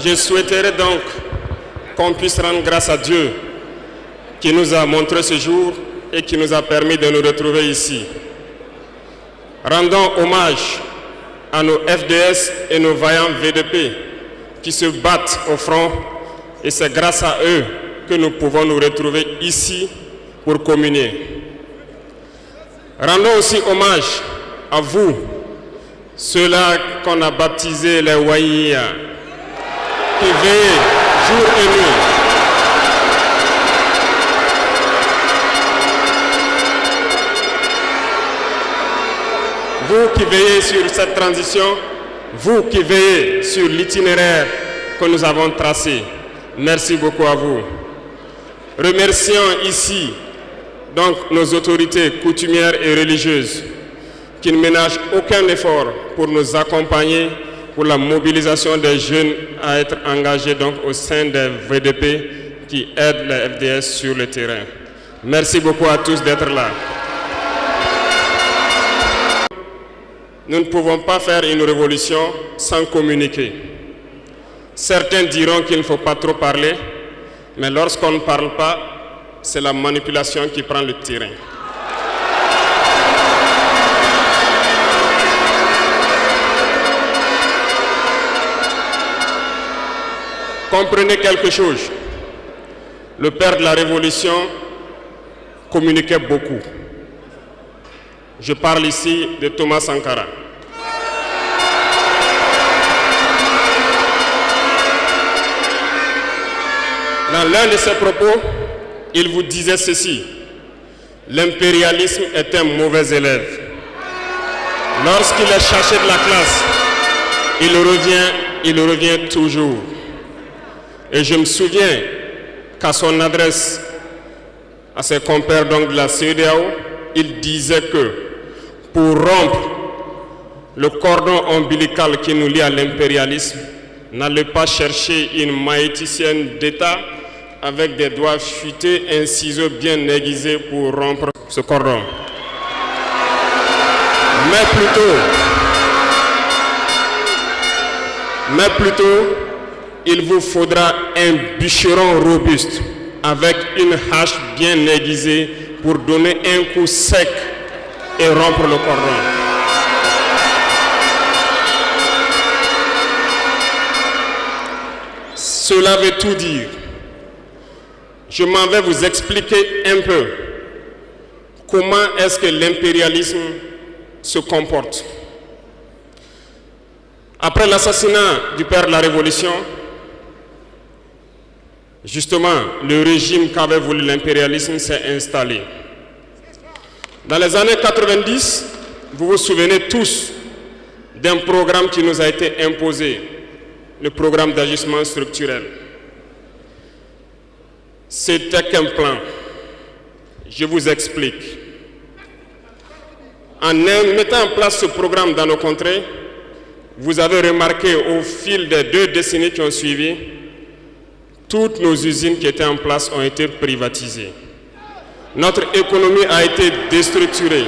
Je souhaiterais donc qu'on puisse rendre grâce à Dieu qui nous a montré ce jour et qui nous a permis de nous retrouver ici. Rendons hommage à nos FDS et nos vaillants VDP qui se battent au front, et c'est grâce à eux que nous pouvons nous retrouver ici pour communier. Rendons aussi hommage à vous, ceux-là qu'on a baptisés les Waïya, qui veillent jour et nuit. Vous qui veillez sur cette transition, vous qui veillez sur l'itinéraire que nous avons tracé, merci beaucoup à vous. Remercions ici donc nos autorités coutumières et religieuses qui ne ménagent aucun effort pour nous accompagner pour la mobilisation des jeunes à être engagés donc au sein des VDP qui aident les FDS sur le terrain. Merci beaucoup à tous d'être là. Nous ne pouvons pas faire une révolution sans communiquer. Certains diront qu'il ne faut pas trop parler, mais lorsqu'on ne parle pas, c'est la manipulation qui prend le terrain. Comprenez quelque chose. Le père de la Révolution communiquait beaucoup. Je parle ici de Thomas Sankara. Dans l'un de ses propos, il vous disait ceci: l'impérialisme est un mauvais élève. Lorsqu'il est cherché de la classe, il revient toujours. Et je me souviens qu'à son adresse à ses compères donc de la CEDEAO, il disait que pour rompre le cordon ombilical qui nous lie à l'impérialisme, n'allez pas chercher une maïticienne d'État avec des doigts futés, un ciseau bien aiguisé pour rompre ce cordon. Mais plutôt, il vous faudra un bûcheron robuste avec une hache bien aiguisée pour donner un coup sec et rompre le cordon. Cela veut tout dire. Je m'en vais vous expliquer un peu comment est-ce que l'impérialisme se comporte. Après l'assassinat du père de la Révolution, justement, le régime qu'avait voulu l'impérialisme s'est installé. Dans les années 90, vous vous souvenez tous d'un programme qui nous a été imposé, le programme d'ajustement structurel. C'était qu'un plan. Je vous explique. En mettant en place ce programme dans nos contrées, vous avez remarqué au fil des 2 décennies qui ont suivi, toutes nos usines qui étaient en place ont été privatisées. Notre économie a été déstructurée.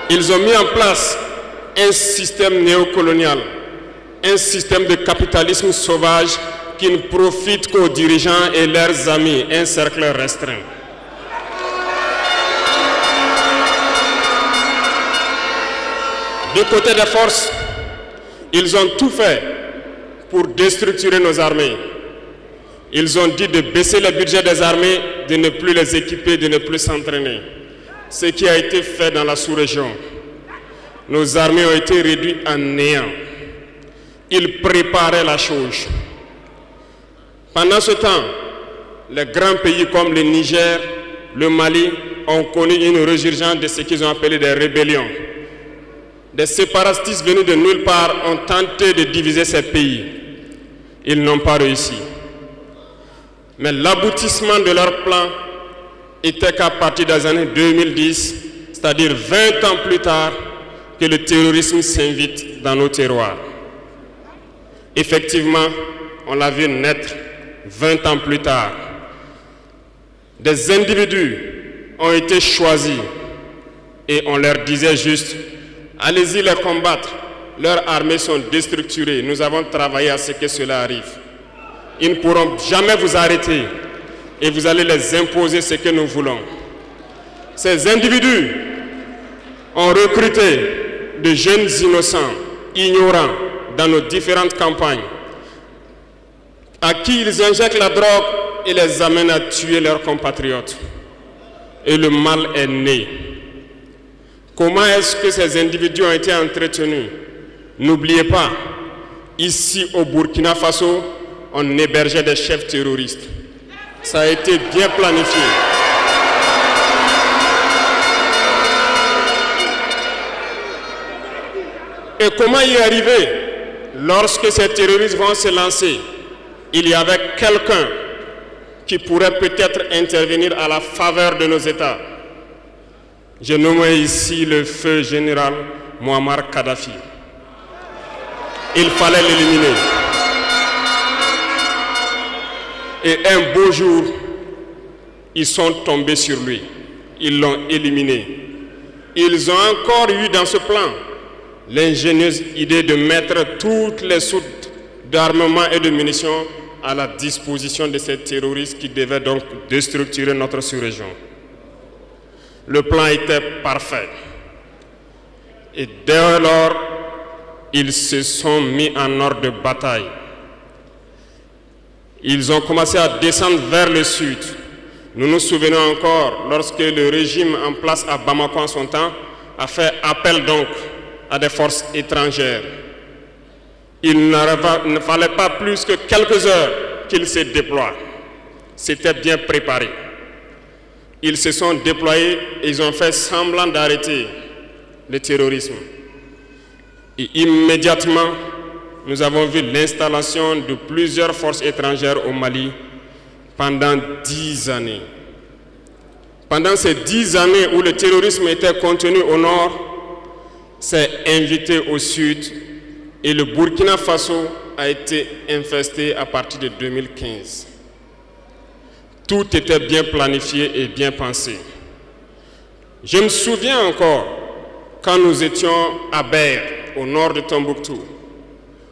Ils ont mis en place un système néocolonial, un système de capitalisme sauvage qui ne profite qu'aux dirigeants et leurs amis, un cercle restreint. Du côté des forces, ils ont tout fait pour déstructurer nos armées. Ils ont dit de baisser le budget des armées, de ne plus les équiper, de ne plus s'entraîner. Ce qui a été fait dans la sous-région. Nos armées ont été réduites en néant. Ils préparaient la chose. Pendant ce temps, les grands pays comme le Niger, le Mali ont connu une résurgence de ce qu'ils ont appelé des rébellions. Des séparatistes venus de nulle part ont tenté de diviser ces pays. Ils n'ont pas réussi. Mais l'aboutissement de leur plan était qu'à partir des années 2010, c'est-à-dire 20 ans plus tard, que le terrorisme s'invite dans nos terroirs. Effectivement, on l'a vu naître 20 ans plus tard. Des individus ont été choisis et on leur disait juste: Allez-y les combattre. Leurs armées sont déstructurées. Nous avons travaillé à ce que cela arrive. Ils ne pourront jamais vous arrêter et vous allez les imposer ce que nous voulons. Ces individus ont recruté de jeunes innocents, ignorants, dans nos différentes campagnes, à qui ils injectent la drogue et les amènent à tuer leurs compatriotes. Et le mal est né. Comment est-ce que ces individus ont été entretenus? N'oubliez pas, ici au Burkina Faso, on hébergeait des chefs terroristes. Ça a été bien planifié. Et comment y arriver? Lorsque ces terroristes vont se lancer, il y avait quelqu'un qui pourrait peut-être intervenir à la faveur de nos États. Je nomme ici le feu général Muammar Kadhafi. Il fallait l'éliminer. Et un beau jour, ils sont tombés sur lui. Ils l'ont éliminé. Ils ont encore eu dans ce plan l'ingénieuse idée de mettre toutes les soutes d'armement et de munitions à la disposition de ces terroristes qui devaient donc déstructurer notre sous-région. Le plan était parfait. Et dès lors, ils se sont mis en ordre de bataille. Ils ont commencé à descendre vers le sud. Nous nous souvenons encore, lorsque le régime en place à Bamako en son temps a fait appel donc à des forces étrangères. Il ne fallait pas plus que quelques heures qu'ils se déploient. C'était bien préparé. Ils se sont déployés et ils ont fait semblant d'arrêter le terrorisme. Et immédiatement, nous avons vu l'installation de plusieurs forces étrangères au Mali pendant 10 années. Pendant ces 10 années où le terrorisme était contenu au nord, s'est invité au sud et le Burkina Faso a été infesté à partir de 2015. Tout était bien planifié et bien pensé. Je me souviens encore quand nous étions à Ber, au nord de Tombouctou.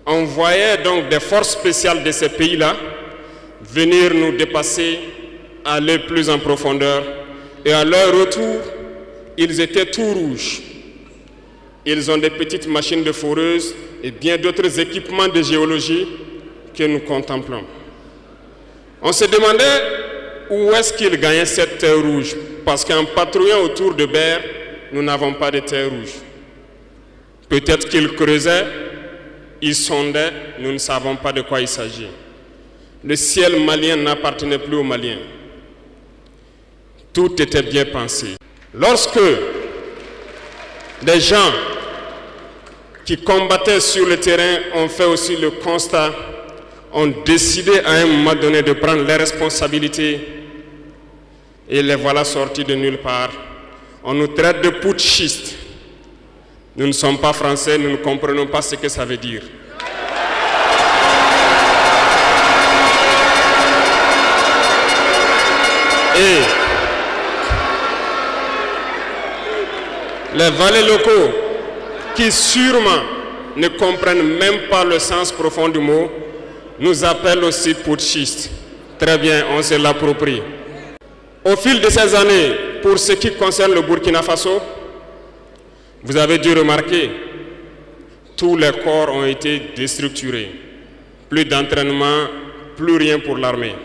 On voyait donc des forces spéciales de ces pays-là venir nous dépasser, aller plus en profondeur. Et à leur retour, ils étaient tout rouges. Ils ont des petites machines de foreuse et bien d'autres équipements de géologie que nous contemplons. On se demandait où est-ce qu'ils gagnaient cette terre rouge, parce qu'en patrouillant autour de Ber, nous n'avons pas de terre rouge. Peut-être qu'ils creusaient, ils sondaient, nous ne savons pas de quoi il s'agit. Le ciel malien n'appartenait plus aux Maliens. Tout était bien pensé. Lorsque des gens qui combattaient sur le terrain ont fait aussi le constat, ont décidé à un moment donné de prendre les responsabilités et les voilà sortis de nulle part. On nous traite de putschistes. Nous ne sommes pas français, nous ne comprenons pas ce que ça veut dire. Et les valets locaux, qui sûrement ne comprennent même pas le sens profond du mot, nous appellent aussi putschistes. Très bien, on se l'approprie. Au fil de ces années, pour ce qui concerne le Burkina Faso, vous avez dû remarquer, tous les corps ont été déstructurés. Plus d'entraînement, plus rien pour l'armée.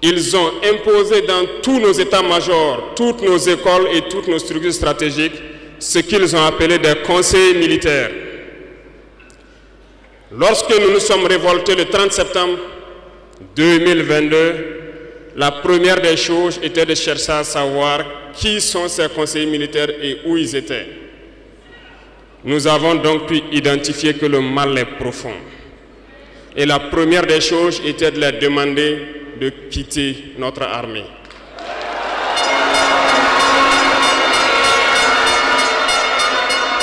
Ils ont imposé dans tous nos états-majors, toutes nos écoles et toutes nos structures stratégiques, ce qu'ils ont appelé des conseillers militaires. Lorsque nous nous sommes révoltés le 30 septembre 2022, la première des choses était de chercher à savoir qui sont ces conseillers militaires et où ils étaient. Nous avons donc pu identifier que le mal est profond. Et la première des choses était de leur demander de quitter notre armée.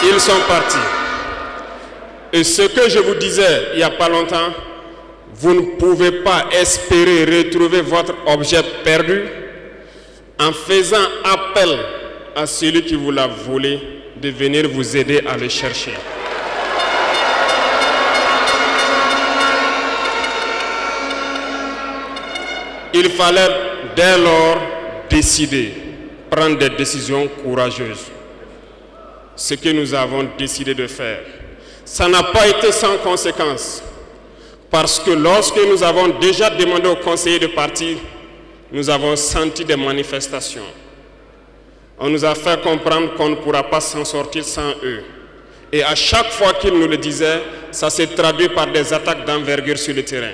Ils sont partis. Et ce que je vous disais il n'y a pas longtemps, vous ne pouvez pas espérer retrouver votre objet perdu en faisant appel à celui qui vous l'a volé de venir vous aider à le chercher. Il fallait dès lors décider, prendre des décisions courageuses. Ce que nous avons décidé de faire. Ça n'a pas été sans conséquence. Parce que lorsque nous avons déjà demandé aux conseillers de partir, nous avons senti des manifestations. On nous a fait comprendre qu'on ne pourra pas s'en sortir sans eux. Et à chaque fois qu'ils nous le disaient, ça s'est traduit par des attaques d'envergure sur le terrain.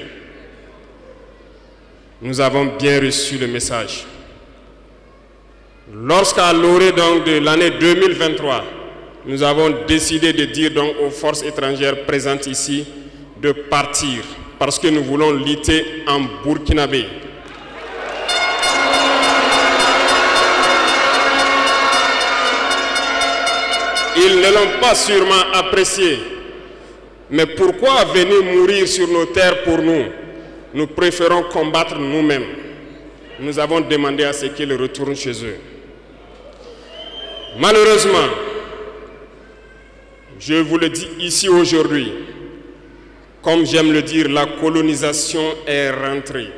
Nous avons bien reçu le message. Lorsqu'à l'orée donc de l'année 2023, nous avons décidé de dire donc aux forces étrangères présentes ici de partir parce que nous voulons lutter en burkinabé. Ils ne l'ont pas sûrement apprécié. Mais pourquoi venir mourir sur nos terres pour nous? Nous préférons combattre nous-mêmes. Nous avons demandé à ce qu'ils retournent chez eux. Malheureusement, je vous le dis ici aujourd'hui, comme j'aime le dire, la colonisation est rentrée.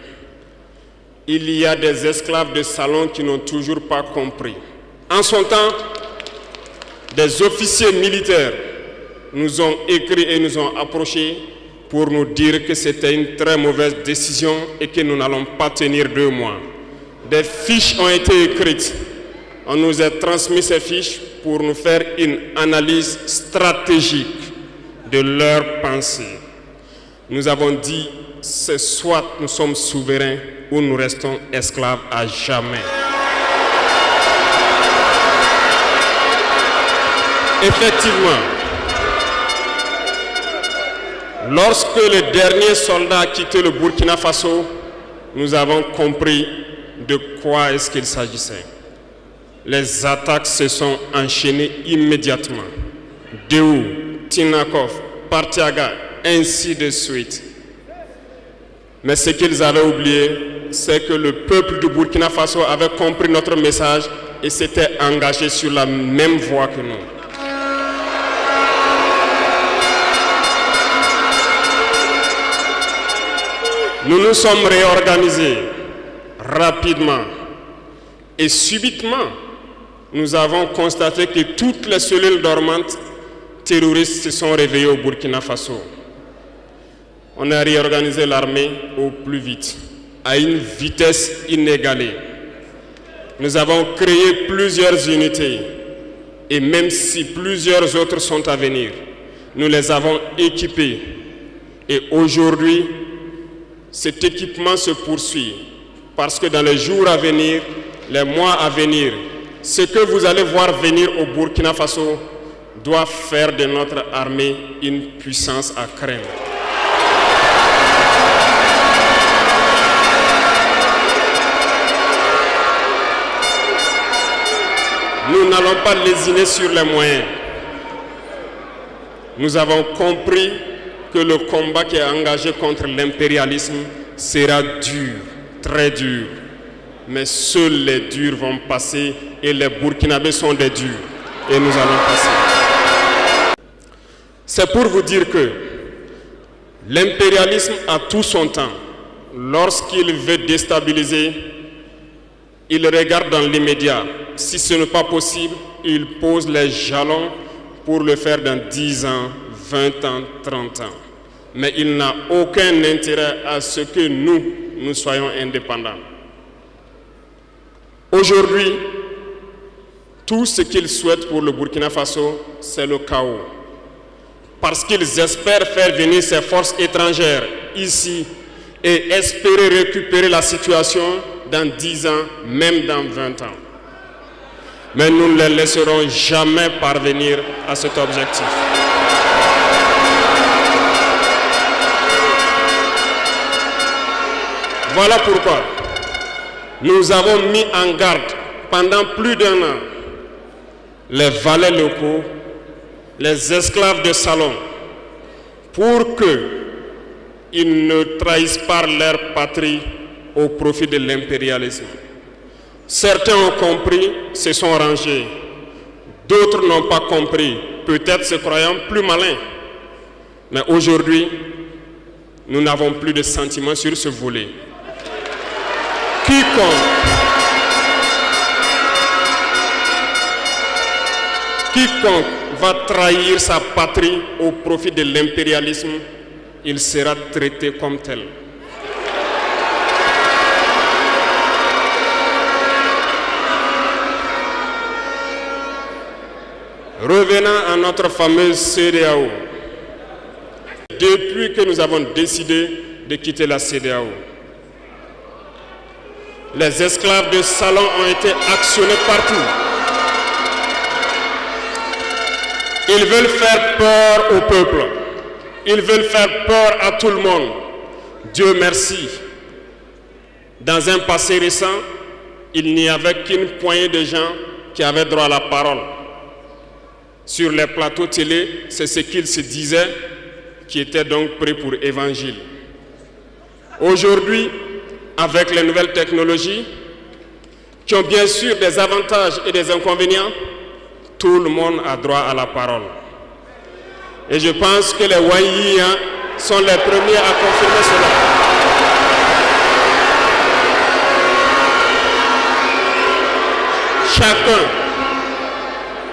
Il y a des esclaves de salon qui n'ont toujours pas compris. En son temps, des officiers militaires nous ont écrit et nous ont approchés pour nous dire que c'était une très mauvaise décision et que nous n'allons pas tenir 2 mois. Des fiches ont été écrites. On nous a transmis ces fiches pour nous faire une analyse stratégique de leurs pensées. Nous avons dit, c'est soit nous sommes souverains ou nous restons esclaves à jamais. Effectivement, lorsque le dernier soldat a quitté le Burkina Faso, nous avons compris de quoi est-ce qu'il s'agissait. Les attaques se sont enchaînées immédiatement. Déou, Tinakov, Partiaga, ainsi de suite. Mais ce qu'ils avaient oublié, c'est que le peuple du Burkina Faso avait compris notre message et s'était engagé sur la même voie que nous. Nous nous sommes réorganisés rapidement et subitement, nous avons constaté que toutes les cellules dormantes terroristes se sont réveillées au Burkina Faso. On a réorganisé l'armée au plus vite, à une vitesse inégalée. Nous avons créé plusieurs unités et même si plusieurs autres sont à venir, nous les avons équipées. Et aujourd'hui, cet équipement se poursuit parce que dans les jours à venir, les mois à venir, ce que vous allez voir venir au Burkina Faso doit faire de notre armée une puissance à craindre. Nous n'allons pas lésiner sur les moyens. Nous avons compris que le combat qui est engagé contre l'impérialisme sera dur, très dur. Mais seuls les durs vont passer et les Burkinabés sont des durs. Et nous allons passer. C'est pour vous dire que l'impérialisme a tout son temps. Lorsqu'il veut déstabiliser, il regarde dans l'immédiat. Si ce n'est pas possible, il pose les jalons pour le faire dans 10 ans, 20 ans, 30 ans. Mais il n'a aucun intérêt à ce que nous soyons indépendants. Aujourd'hui, tout ce qu'ils souhaitent pour le Burkina Faso, c'est le chaos. Parce qu'ils espèrent faire venir ces forces étrangères ici et espérer récupérer la situation dans 10 ans, même dans 20 ans. Mais nous ne les laisserons jamais parvenir à cet objectif. Voilà pourquoi nous avons mis en garde pendant plus d'1 an les valets locaux, les esclaves de salon, pour qu'ils ne trahissent pas leur patrie au profit de l'impérialisme. Certains ont compris, se sont rangés. D'autres n'ont pas compris, peut-être se croyant plus malins. Mais aujourd'hui, nous n'avons plus de sentiments sur ce volet. Quiconque va trahir sa patrie au profit de l'impérialisme, il sera traité comme tel. Revenant à notre fameuse CEDEAO, depuis que nous avons décidé de quitter la CEDEAO, les esclaves de salon ont été actionnés partout. Ils veulent faire peur au peuple. Ils veulent faire peur à tout le monde. Dieu merci. Dans un passé récent, il n'y avait qu'une poignée de gens qui avaient droit à la parole. Sur les plateaux télé, c'est ce qu'ils se disaient qui étaient donc prêts pour évangile. Aujourd'hui, avec les nouvelles technologies, qui ont bien sûr des avantages et des inconvénients, tout le monde a droit à la parole. Et je pense que les Wanyis sont les premiers à confirmer cela.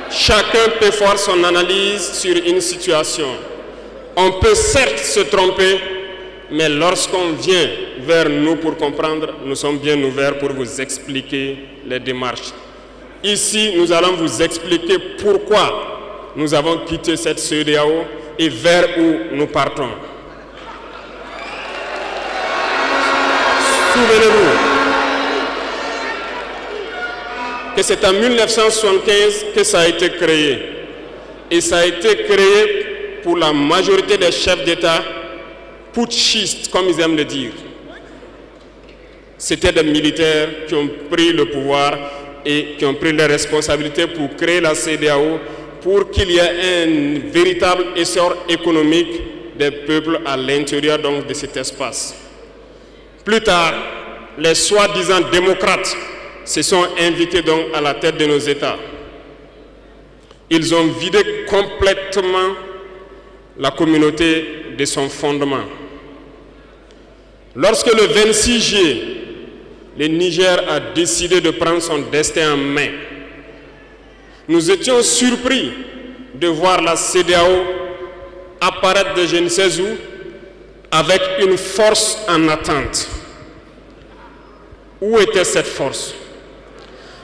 Chacun peut faire son analyse sur une situation. On peut certes se tromper, mais lorsqu'on vient vers nous pour comprendre, nous sommes bien ouverts pour vous expliquer les démarches. Ici, nous allons vous expliquer pourquoi nous avons quitté cette CEDEAO et vers où nous partons. Souvenez-vous que c'est en 1975 que ça a été créé. Et ça a été créé pour la majorité des chefs d'État putschistes, comme ils aiment le dire. C'était des militaires qui ont pris le pouvoir et qui ont pris les responsabilités pour créer la CEDEAO, pour qu'il y ait un véritable essor économique des peuples à l'intérieur donc de cet espace. Plus tard, les soi-disant démocrates se sont invités donc à la tête de nos États. Ils ont vidé complètement la communauté de son fondement. Lorsque le 26 juillet, le Niger a décidé de prendre son destin en main, nous étions surpris de voir la CEDEAO apparaître de je ne sais où avec une force en attente. Où était cette force?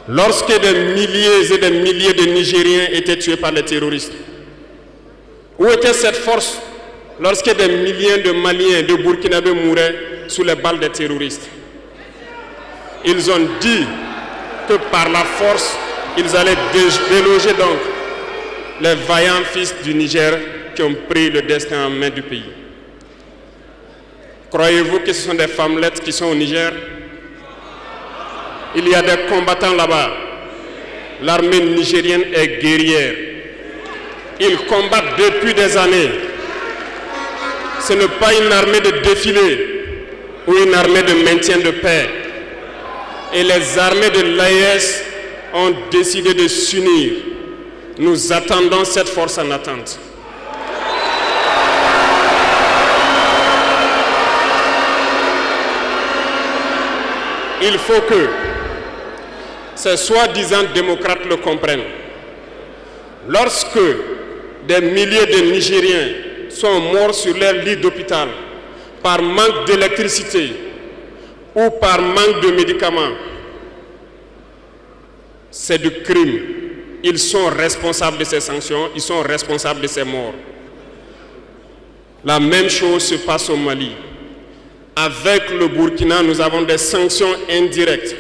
Lorsque des milliers et des milliers de Nigériens étaient tués par les terroristes, où était cette force lorsque des milliers de Maliens et de Burkinabés mouraient sous les balles des terroristes? Ils ont dit que par la force, ils allaient déloger donc les vaillants fils du Niger qui ont pris le destin en main du pays. Croyez-vous que ce sont des femmelettes qui sont au Niger? Il y a des combattants là-bas. L'armée nigérienne est guerrière. Ils combattent depuis des années. Ce n'est pas une armée de défilé ou une armée de maintien de paix. Et les armées de l'AES ont décidé de s'unir. Nous attendons cette force en attente. Il faut que ces soi-disant démocrates le comprennent. Lorsque des milliers de Nigériens sont morts sur leur lit d'hôpital par manque d'électricité ou par manque de médicaments, c'est du crime. Ils sont responsables de ces sanctions, ils sont responsables de ces morts. La même chose se passe au Mali. Avec le Burkina, nous avons des sanctions indirectes.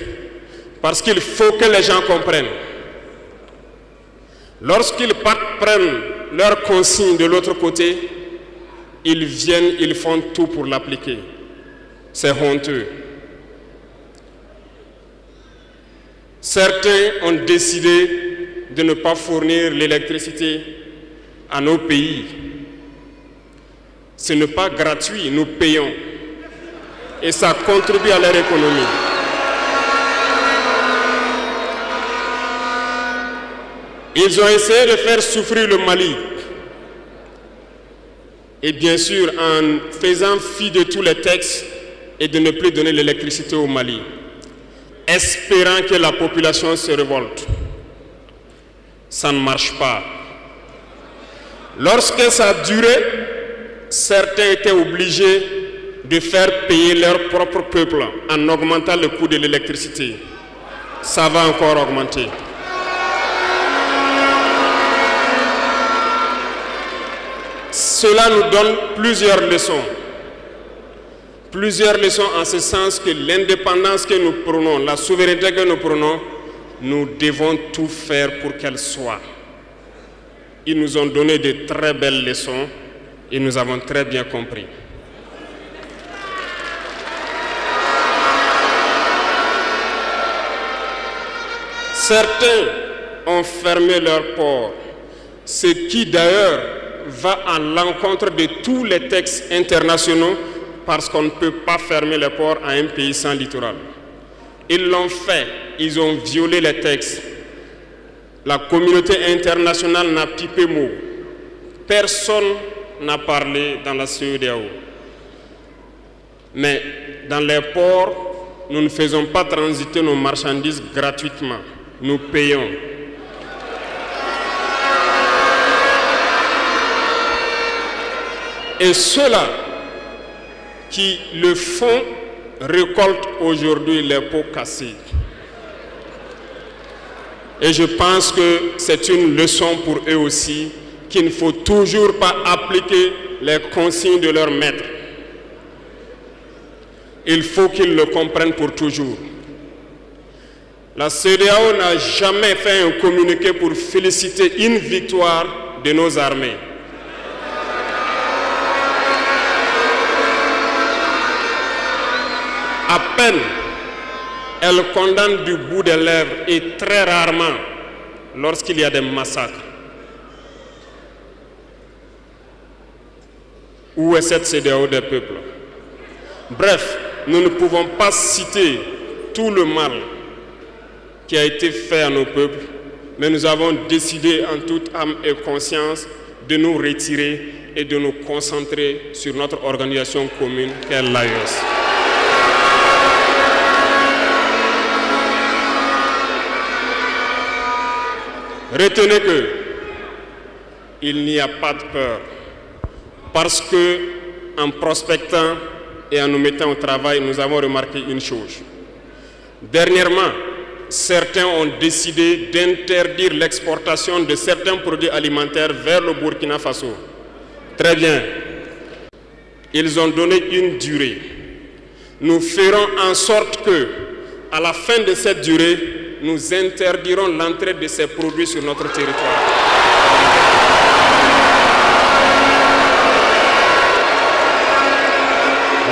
Parce qu'il faut que les gens comprennent. Lorsqu'ils prennent leurs consignes de l'autre côté, ils viennent, ils font tout pour l'appliquer. C'est honteux. Certains ont décidé de ne pas fournir l'électricité à nos pays. Ce n'est pas gratuit, nous payons. Et ça contribue à leur économie. Ils ont essayé de faire souffrir le Mali. Et bien sûr, en faisant fi de tous les textes et de ne plus donner l'électricité au Mali, espérant que la population se révolte. Ça ne marche pas. Lorsque ça a duré, certains étaient obligés de faire payer leur propre peuple en augmentant le coût de l'électricité. Ça va encore augmenter. Cela nous donne plusieurs leçons. Plusieurs leçons en ce sens que l'indépendance que nous prenons, la souveraineté que nous prenons, nous devons tout faire pour qu'elle soit. Ils nous ont donné de très belles leçons et nous avons très bien compris. Certains ont fermé leurs ports, ce qui d'ailleurs va à l'encontre de tous les textes internationaux parce qu'on ne peut pas fermer les ports à un pays sans littoral. Ils l'ont fait, ils ont violé les textes. La communauté internationale n'a pipé mot. Personne n'a parlé dans la CEDEAO. Mais dans les ports, nous ne faisons pas transiter nos marchandises gratuitement. Nous payons. Et ceux-là qui le font récoltent aujourd'hui les pots cassés. Et je pense que c'est une leçon pour eux aussi, qu'il ne faut toujours pas appliquer les consignes de leur maître. Il faut qu'ils le comprennent pour toujours. La CEDEAO n'a jamais fait un communiqué pour féliciter une victoire de nos armées. À peine, elle condamne du bout des lèvres et très rarement lorsqu'il y a des massacres. Où est cette CEDEAO des peuples? Bref, nous ne pouvons pas citer tout le mal qui a été fait à nos peuples, mais nous avons décidé en toute âme et conscience de nous retirer et de nous concentrer sur notre organisation commune qu'est l'AES. Retenez que il n'y a pas de peur, parce que en prospectant et en nous mettant au travail, nous avons remarqué une chose. Dernièrement, certains ont décidé d'interdire l'exportation de certains produits alimentaires vers le Burkina Faso. Très bien. Ils ont donné une durée. Nous ferons en sorte que, à la fin de cette durée, nous interdirons l'entrée de ces produits sur notre territoire.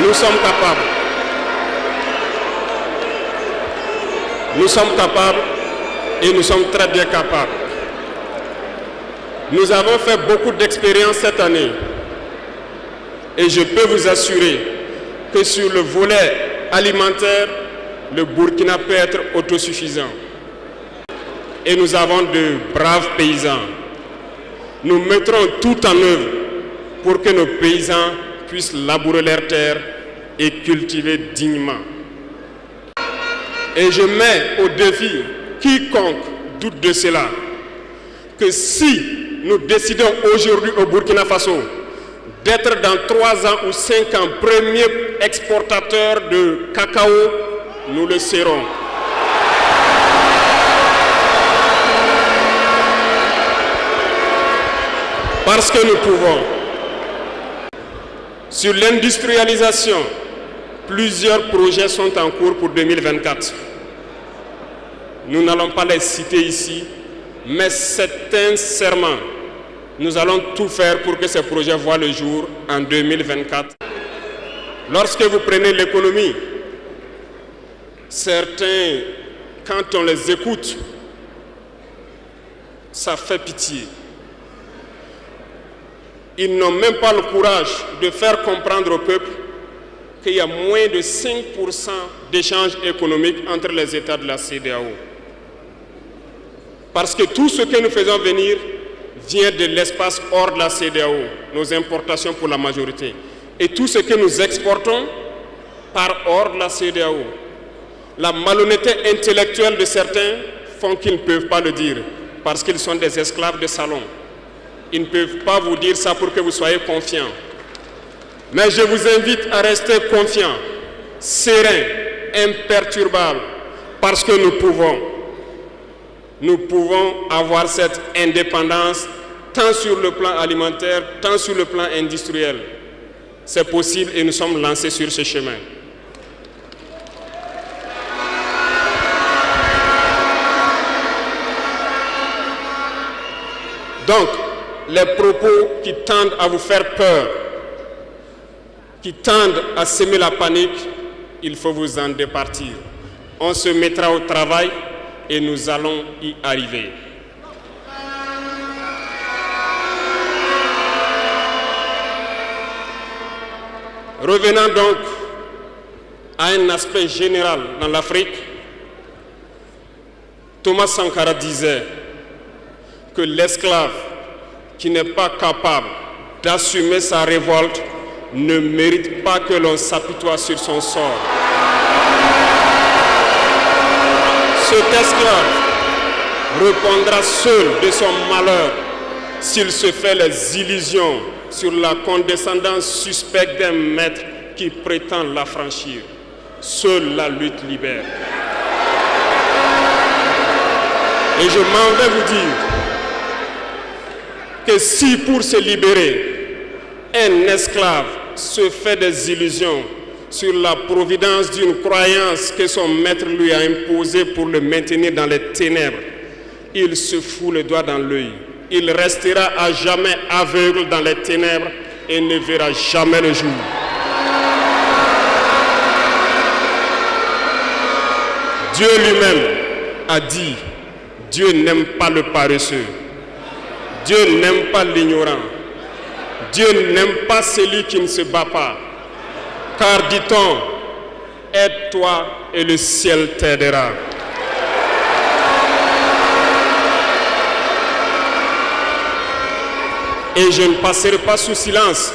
Nous sommes capables. Nous sommes capables et nous sommes très bien capables. Nous avons fait beaucoup d'expériences cette année et je peux vous assurer que sur le volet alimentaire, le Burkina peut être autosuffisant. Et nous avons de braves paysans. Nous mettrons tout en œuvre pour que nos paysans puissent labourer leurs terres et cultiver dignement. Et je mets au défi quiconque doute de cela, que si nous décidons aujourd'hui au Burkina Faso d'être dans 3 ans ou 5 ans premier exportateur de cacao, nous le serons. Parce que nous pouvons. Sur l'industrialisation, plusieurs projets sont en cours pour 2024. Nous n'allons pas les citer ici, mais sincèrement, nous allons tout faire pour que ces projets voient le jour en 2024. Lorsque vous prenez l'économie, certains, quand on les écoute, ça fait pitié. Ils n'ont même pas le courage de faire comprendre au peuple qu'il y a moins de 5% d'échanges économiques entre les États de la CEDEAO. Parce que tout ce que nous faisons venir vient de l'espace hors de la CEDEAO, nos importations pour la majorité. Et tout ce que nous exportons part hors de la CEDEAO. La malhonnêteté intellectuelle de certains font qu'ils ne peuvent pas le dire, parce qu'ils sont des esclaves de salon. Ils ne peuvent pas vous dire ça pour que vous soyez confiants. Mais je vous invite à rester confiants, sereins, imperturbables, parce que nous pouvons avoir cette indépendance tant sur le plan alimentaire, tant sur le plan industriel. C'est possible et nous sommes lancés sur ce chemin. Donc, les propos qui tendent à vous faire peur, qui tendent à semer la panique, il faut vous en départir. On se mettra au travail et nous allons y arriver. Revenons donc à un aspect général dans l'Afrique. Thomas Sankara disait que l'esclave qui n'est pas capable d'assumer sa révolte ne mérite pas que l'on s'apitoie sur son sort. Cet esclave répondra seul de son malheur s'il se fait les illusions sur la condescendance suspecte d'un maître qui prétend l'affranchir. Seule la lutte libère. Et je m'en vais vous dire que si pour se libérer, un esclave se fait des illusions sur la providence d'une croyance que son maître lui a imposée pour le maintenir dans les ténèbres, il se fout le doigt dans l'œil. Il restera à jamais aveugle dans les ténèbres et ne verra jamais le jour. Dieu lui-même a dit, Dieu n'aime pas le paresseux. Dieu n'aime pas l'ignorant. Dieu n'aime pas celui qui ne se bat pas. Car dit-on, aide-toi et le ciel t'aidera. Et je ne passerai pas sous silence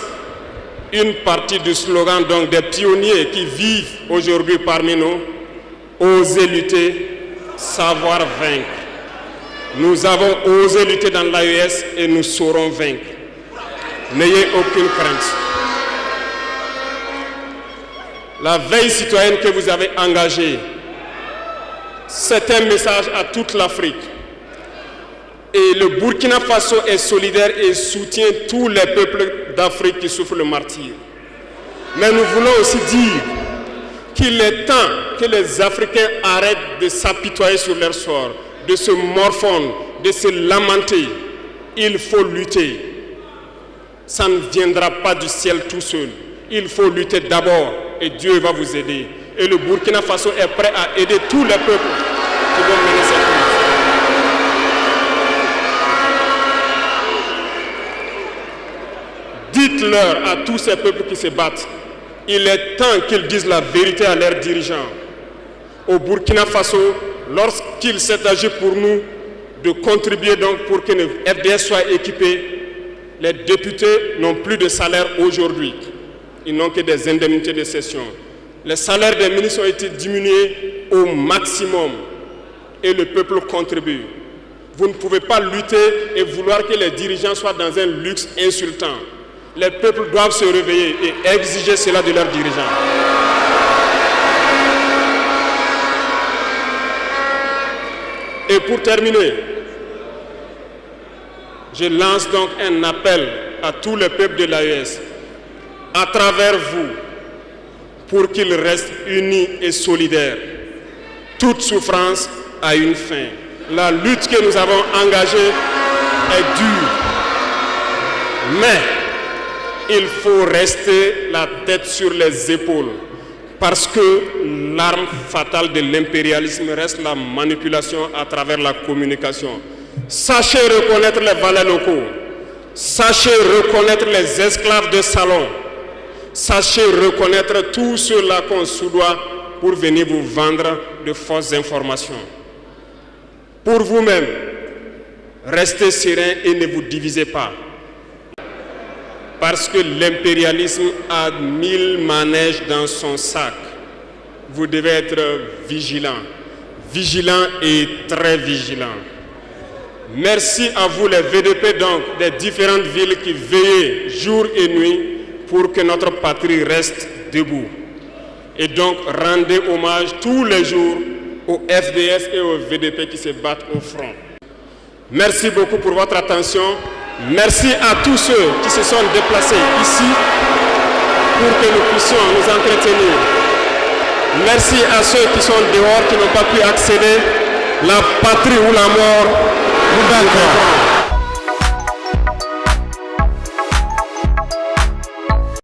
une partie du slogan donc des pionniers qui vivent aujourd'hui parmi nous. Oser lutter, savoir vaincre. Nous avons osé lutter dans l'AES et nous saurons vaincre. N'ayez aucune crainte. La veille citoyenne que vous avez engagée, c'est un message à toute l'Afrique. Et le Burkina Faso est solidaire et soutient tous les peuples d'Afrique qui souffrent le martyre. Mais nous voulons aussi dire qu'il est temps que les Africains arrêtent de s'apitoyer sur leur sort, de se morfondre, de se lamenter. Il faut lutter. Ça ne viendra pas du ciel tout seul. Il faut lutter d'abord et Dieu va vous aider. Et le Burkina Faso est prêt à aider tous les peuples qui vont mener cette lutte. Dites-leur à tous ces peuples qui se battent, il est temps qu'ils disent la vérité à leurs dirigeants. Au Burkina Faso, lorsqu'il s'est agi pour nous de contribuer donc pour que le FDS soit équipé, les députés n'ont plus de salaire aujourd'hui. Ils n'ont que des indemnités de session. Les salaires des ministres ont été diminués au maximum et le peuple contribue. Vous ne pouvez pas lutter et vouloir que les dirigeants soient dans un luxe insultant. Les peuples doivent se réveiller et exiger cela de leurs dirigeants. Et pour terminer, je lance donc un appel à tous les peuples de l'AES, à travers vous, pour qu'ils restent unis et solidaires. Toute souffrance a une fin. La lutte que nous avons engagée est dure, mais il faut rester la tête sur les épaules, parce que l'arme fatale de l'impérialisme reste la manipulation à travers la communication. Sachez reconnaître les valets locaux, sachez reconnaître les esclaves de salon, sachez reconnaître tout cela qu'on soudoie pour venir vous vendre de fausses informations. Pour vous-même, Restez serein et ne vous divisez pas. Parce que l'impérialisme a 1000 manèges dans son sac. Vous devez être vigilant. Vigilant et très vigilant. Merci à vous les VDP donc des différentes villes qui veillent jour et nuit pour que notre patrie reste debout. Et donc rendez hommage tous les jours aux FDS et aux VDP qui se battent au front. Merci beaucoup pour votre attention. Merci à tous ceux qui se sont déplacés ici pour que nous puissions nous entretenir. Merci à ceux qui sont dehors, qui n'ont pas pu accéder. La patrie ou la mort, nous